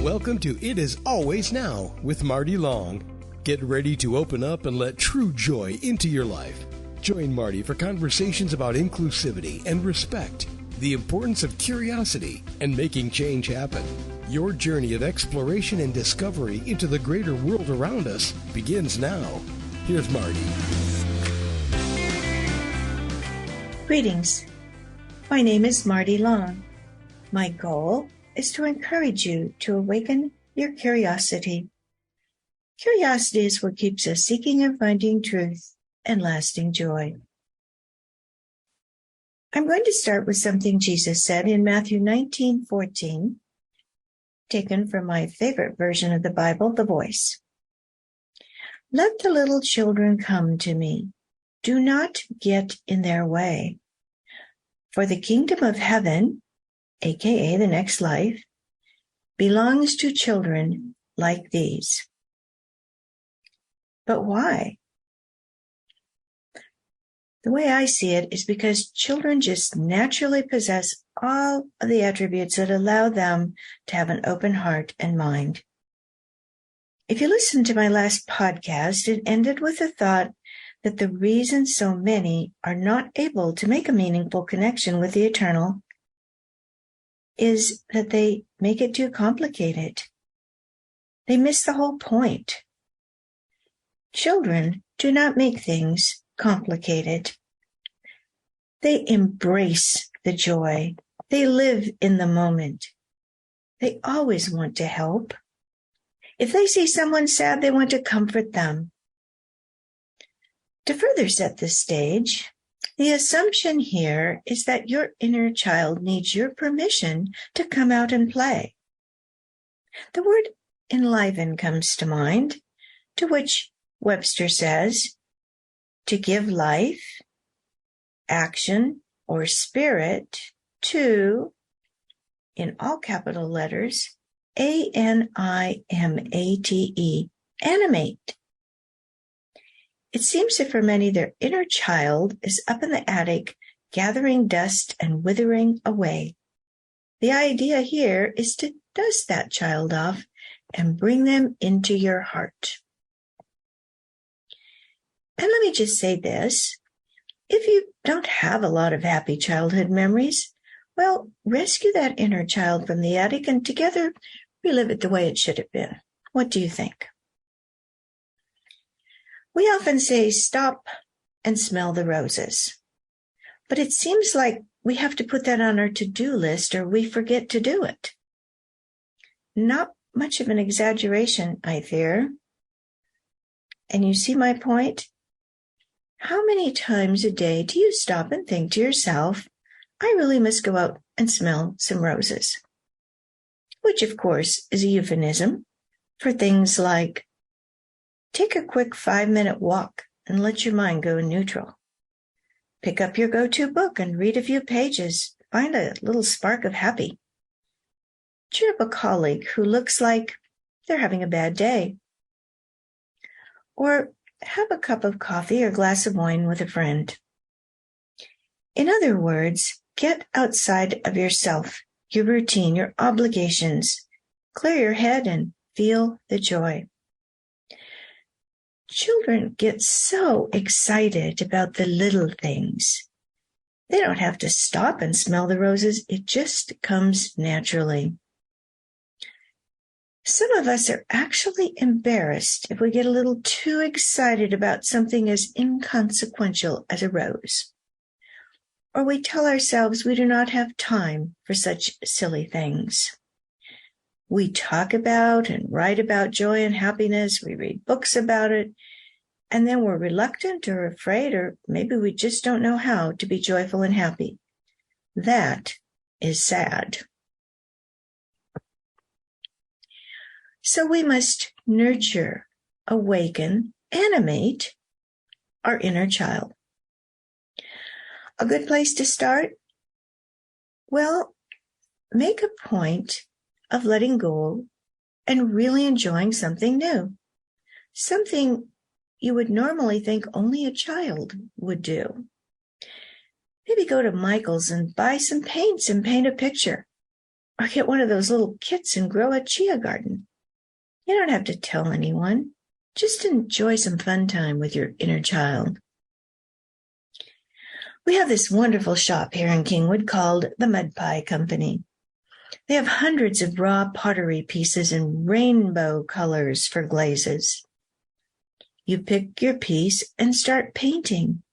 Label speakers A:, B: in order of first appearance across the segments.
A: Welcome to It Is Always Now with Marty Long. Get ready to open up and let true joy into your life. Join Marty for conversations about inclusivity and respect, the importance of curiosity, and making change happen. Your journey of exploration and discovery into the greater world around us begins now. Here's Marty.
B: Greetings. My name is Marty Long. My goal is to encourage you to awaken your curiosity. Curiosity is what keeps us seeking and finding truth and lasting joy. I'm going to start with something Jesus said in Matthew 19:14, taken from my favorite version of the Bible, The Voice. Let the little children come to me. Do not get in their way. For the kingdom of heaven, aka the next life, belongs to children like these. But why? The way I see it is because children just naturally possess all of the attributes that allow them to have an open heart and mind. If you listened to my last podcast, it ended with the thought that the reason so many are not able to make a meaningful connection with the eternal is that they make it too complicated. They miss the whole point. Children do not make things complicated. They embrace the joy. They live in the moment. They always want to help. If they see someone sad, they want to comfort them. To further set the stage, the assumption here is that your inner child needs your permission to come out and play. The word enliven comes to mind, to which Webster says, to give life, action, or spirit to, in all capital letters, Animate, animate. It seems that for many, their inner child is up in the attic, gathering dust and withering away. The idea here is to dust that child off and bring them into your heart. And let me just say this. If you don't have a lot of happy childhood memories, well, rescue that inner child from the attic and together relive it the way it should have been. What do you think? We often say, stop and smell the roses. But it seems like we have to put that on our to-do list or we forget to do it. Not much of an exaggeration, I fear. And you see my point? How many times a day do you stop and think to yourself, I really must go out and smell some roses? Which, of course, is a euphemism for things like take a quick 5-minute walk and let your mind go neutral. Pick up your go-to book and read a few pages. Find a little spark of happy. Cheer up a colleague who looks like they're having a bad day. Or have a cup of coffee or glass of wine with a friend. In other words, get outside of yourself, your routine, your obligations. Clear your head and feel the joy. Children get so excited about the little things. They don't have to stop and smell the roses. It just comes naturally. Some of us are actually embarrassed if we get a little too excited about something as inconsequential as a rose. Or we tell ourselves we do not have time for such silly things. We talk about and write about joy and happiness. We read books about it. And then we're reluctant or afraid, or maybe we just don't know how to be joyful and happy. That is sad. So we must nurture, awaken, animate our inner child. A good place to start? Well, make a point of letting go and really enjoying something new, something you would normally think only a child would do. Maybe go to Michael's and buy some paints and paint a picture. or get one of those little kits and grow a chia garden. You don't have to tell anyone. Just enjoy some fun time with your inner child. We have this wonderful shop here in Kingwood called the Mud Pie Company. They have hundreds of raw pottery pieces in rainbow colors for glazes. You pick your piece and start painting.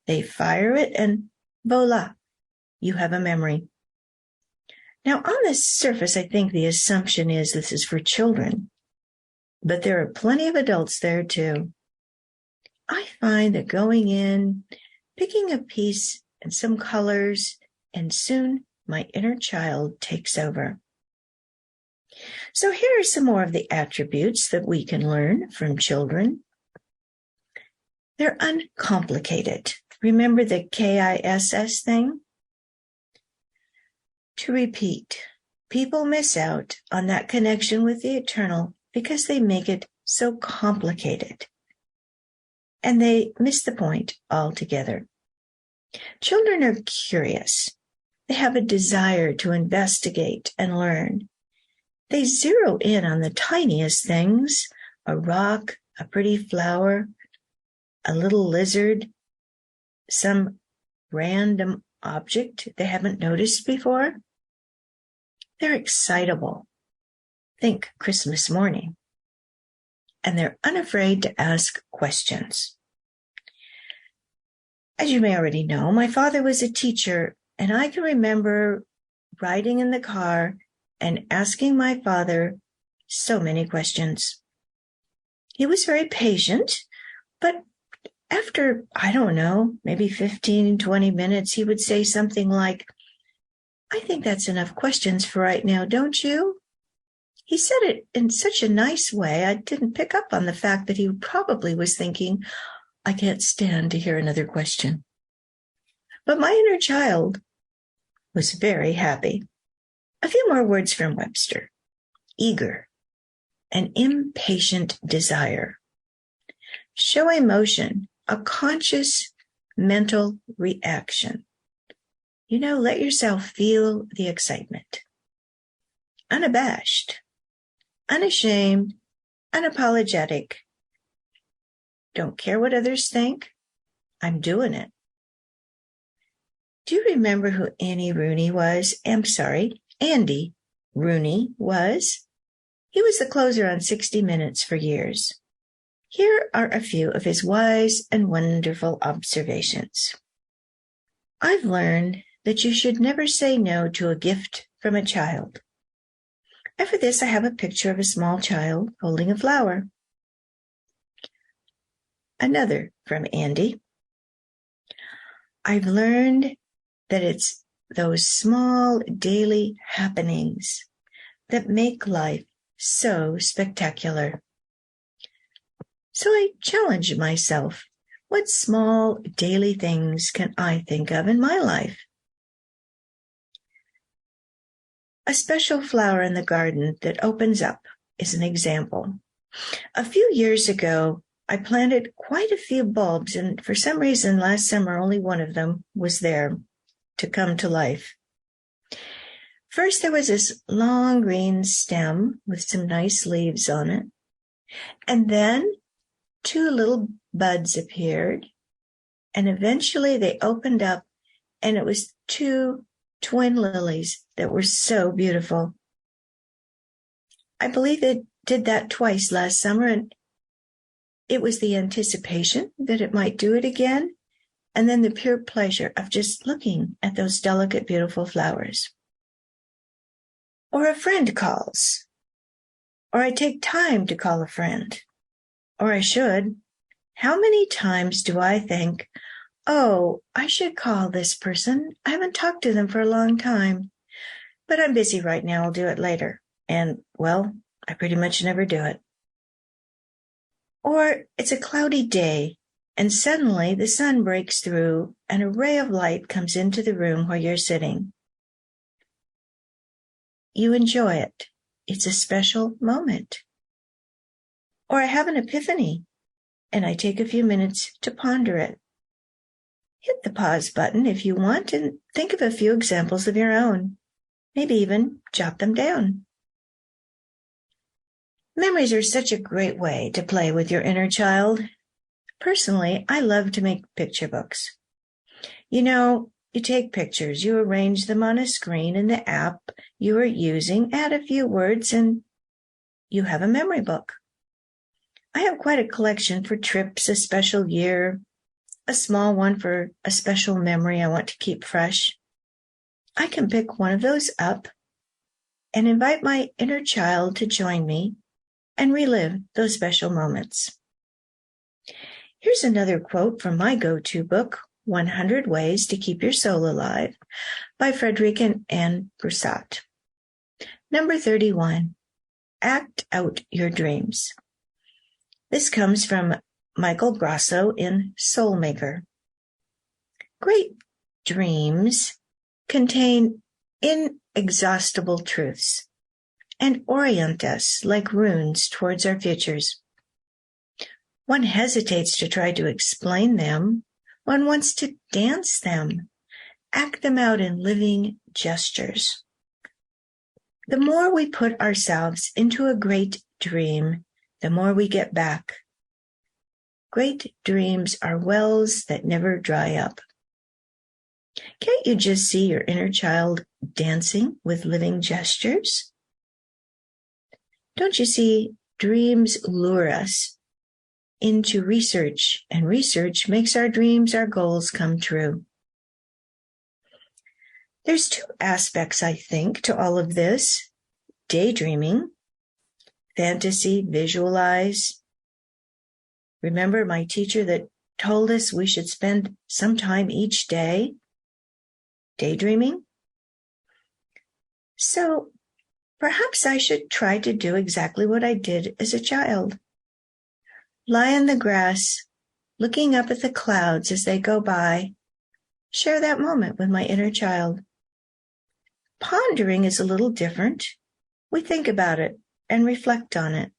B: They fire it and voila, you have a memory. Now, on the surface, I think the assumption is this is for children, but there are plenty of adults there too. I find that going in, picking a piece and some colors, and soon my inner child takes over. So here are some more of the attributes that we can learn from children. They're uncomplicated. Remember the KISS thing? To repeat, people miss out on that connection with the eternal because they make it so complicated. And they miss the point altogether. Children are curious. They have a desire to investigate and learn. They zero in on the tiniest things, a rock, a pretty flower, a little lizard, some random object they haven't noticed before. They're excitable. Think Christmas morning. And they're unafraid to ask questions. As you may already know, my father was a teacher, and I can remember riding in the car and asking my father so many questions. He was very patient, but after, I don't know, maybe 15, 20 minutes, he would say something like, "I think that's enough questions for right now, don't you?" He said it in such a nice way, I didn't pick up on the fact that he probably was thinking, "I can't stand to hear another question." But my inner child was very happy. A few more words from Webster. Eager, an impatient desire. Show emotion, a conscious mental reaction. Let yourself feel the excitement. Unabashed, unashamed, unapologetic. Don't care what others think. I'm doing it. Do you remember who Andy Rooney was? Andy Rooney was. He was the closer on 60 Minutes for years. Here are a few of his wise and wonderful observations. I've learned that you should never say no to a gift from a child. And for this, I have a picture of a small child holding a flower. Another from Andy. I've learned that it's those small daily happenings that make life so spectacular. So I challenged myself, what small daily things can I think of in my life? A special flower in the garden that opens up is an example. A few years ago, I planted quite a few bulbs, and for some reason last summer only one of them was there to come to life. First, there was this long green stem with some nice leaves on it. And then 2 little buds appeared. And eventually they opened up, and it was 2 twin lilies that were so beautiful. I believe it did that twice last summer, and it was the anticipation that it might do it again, and then the pure pleasure of just looking at those delicate, beautiful flowers. Or a friend calls, or I take time to call a friend, or I should. How many times do I think, oh, I should call this person. I haven't talked to them for a long time, but I'm busy right now. I'll do it later. And, well, I pretty much never do it. Or it's a cloudy day, and suddenly the sun breaks through and a ray of light comes into the room where you're sitting. You enjoy it. It's a special moment. Or I have an epiphany, and I take a few minutes to ponder it. Hit the pause button if you want and think of a few examples of your own. maybe even jot them down. Memories are such a great way to play with your inner child. Personally, I love to make picture books. You take pictures, you arrange them on a screen in the app you are using, add a few words, and you have a memory book. I have quite a collection for trips, a special year, a small one for a special memory I want to keep fresh. I can pick one of those up and invite my inner child to join me and relive those special moments. Here's another quote from my go-to book, 100 Ways to Keep Your Soul Alive, by Frederick and Anne Broussard. Number 31, act out your dreams. This comes from Michael Grasso in Soulmaker. Great dreams contain inexhaustible truths and orient us like runes towards our futures. One hesitates to try to explain them. One wants to dance them, act them out in living gestures. The more we put ourselves into a great dream, the more we get back. Great dreams are wells that never dry up. Can't you just see your inner child dancing with living gestures? Don't you see, dreams lure us into research, and research makes our dreams, our goals come true. There's two aspects, I think, to all of this. Daydreaming, fantasy, visualize. Remember my teacher that told us we should spend some time each day daydreaming? So perhaps I should try to do exactly what I did as a child. Lie in the grass, looking up at the clouds as they go by. Share that moment with my inner child. Pondering is a little different. We think about it and reflect on it.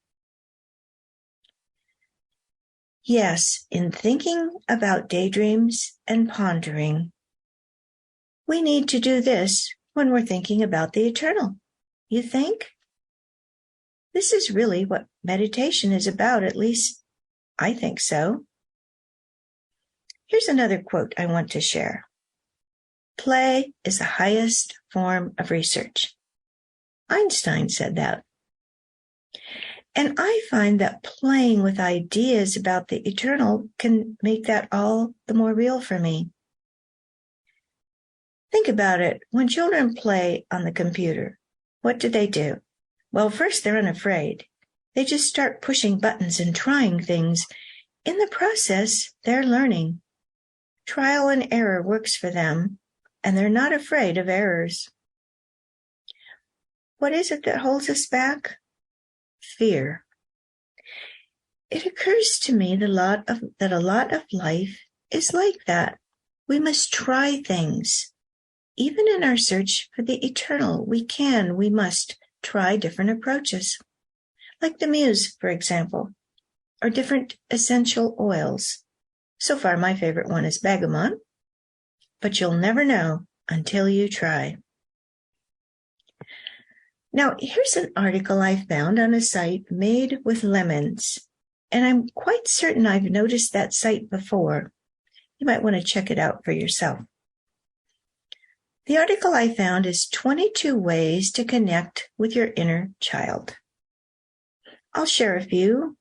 B: Yes, in thinking about daydreams and pondering, we need to do this when we're thinking about the eternal. You think? This is really what meditation is about, at least I think so. Here's another quote I want to share. Play is the highest form of research. Einstein said that. And I find that playing with ideas about the eternal can make that all the more real for me. Think about it. When children play on the computer, what do? Well, first they're unafraid. They just start pushing buttons and trying things. In the process, they're learning. Trial and error works for them, and they're not afraid of errors. What is it that holds us back? Fear. It occurs to me that a lot of life is like that. We must try things. Even in our search for the eternal, we must try different approaches. Like the muse, for example, or different essential oils. So far, my favorite one is bergamot, but you'll never know until you try. Now, here's an article I found on a site made with lemons, and I'm quite certain I've noticed that site before. You might want to check it out for yourself. The article I found is 22 ways to connect with your inner child. I'll share a few.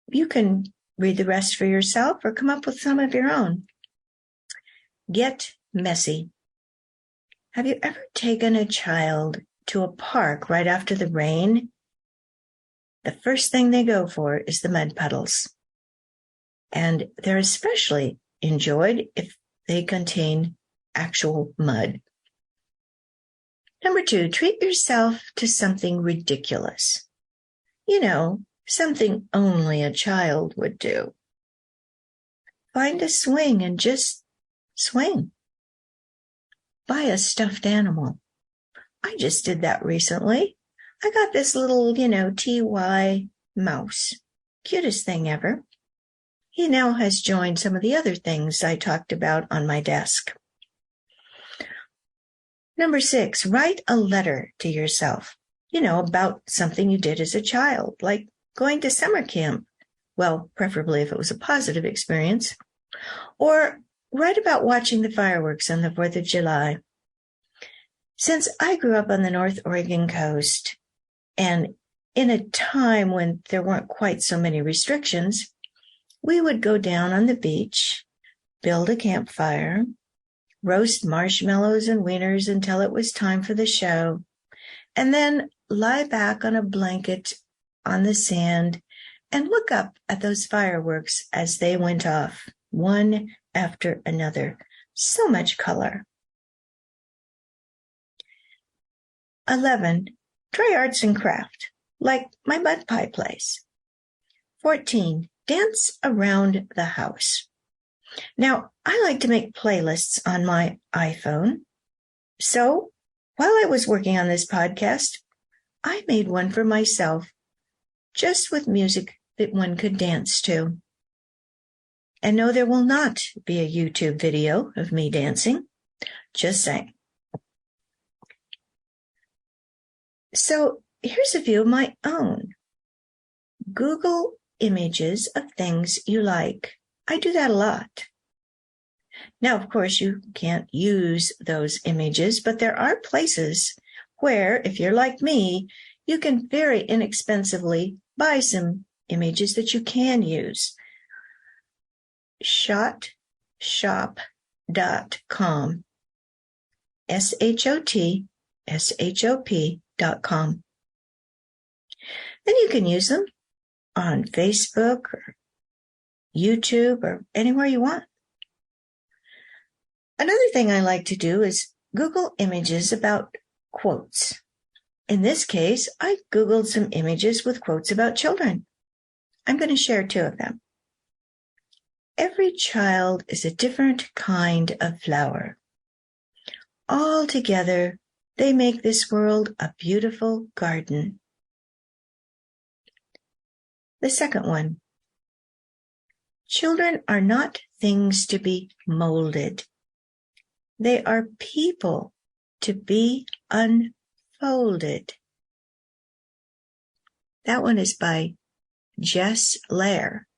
B: You can read the rest for yourself or come up with some of your own. Get messy. Have you ever taken a child to a park right after the rain? The first thing they go for is the mud puddles. And they're especially enjoyed if they contain actual mud. Number 2, treat yourself to something ridiculous. Something only a child would do. Find a swing and just swing. Buy a stuffed animal. I just did that recently. I got this little, TY mouse. Cutest thing ever. He now has joined some of the other things I talked about on my desk. Number 6, write a letter to yourself, about something you did as a child, like going to summer camp. Well, preferably if it was a positive experience. Or write about watching the fireworks on the 4th of July. Since I grew up on the North Oregon coast, and in a time when there weren't quite so many restrictions, we would go down on the beach, build a campfire, roast marshmallows and wieners until it was time for the show, and then lie back on a blanket on the sand and look up at those fireworks as they went off, one after another. So much color. 11, try arts and craft, like my mud pie place. 14, dance around the house. Now, I like to make playlists on my iPhone. So, while I was working on this podcast, I made one for myself, just with music that one could dance to. And no, there will not be a YouTube video of me dancing. Just saying. So here's a few of my own. Google images of things you like. I do that a lot. Now, of course, you can't use those images, but there are places where, if you're like me, you can very inexpensively buy some images that you can use. shotshop.com. shotshop.com. Then you can use them on Facebook or YouTube or anywhere you want. Another thing I like to do is Google images about quotes. In this case, I Googled some images with quotes about children. I'm going to share 2 of them. Every child is a different kind of flower. All together, they make this world a beautiful garden. The second one. Children are not things to be molded. They are people to be unfolded. That one is by Jess Lair,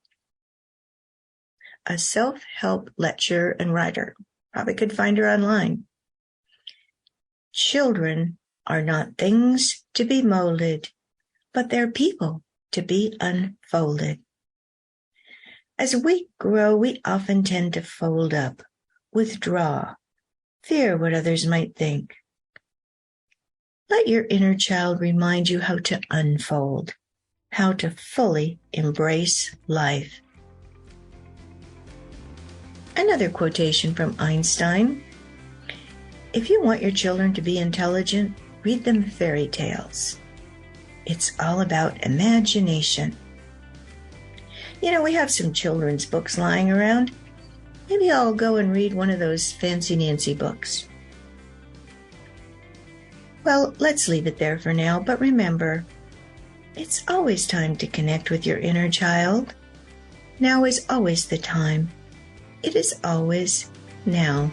B: a self-help lecturer and writer. Probably could find her online. Children are not things to be molded, but they're people to be unfolded. As we grow, we often tend to fold up, withdraw, fear what others might think. Let your inner child remind you how to unfold, how to fully embrace life. Another quotation from Einstein. If you want your children to be intelligent, read them fairy tales. It's all about imagination. We have some children's books lying around. Maybe I'll go and read one of those Fancy Nancy books. Well, let's leave it there for now, but remember, it's always time to connect with your inner child. Now is always the time. It is always now.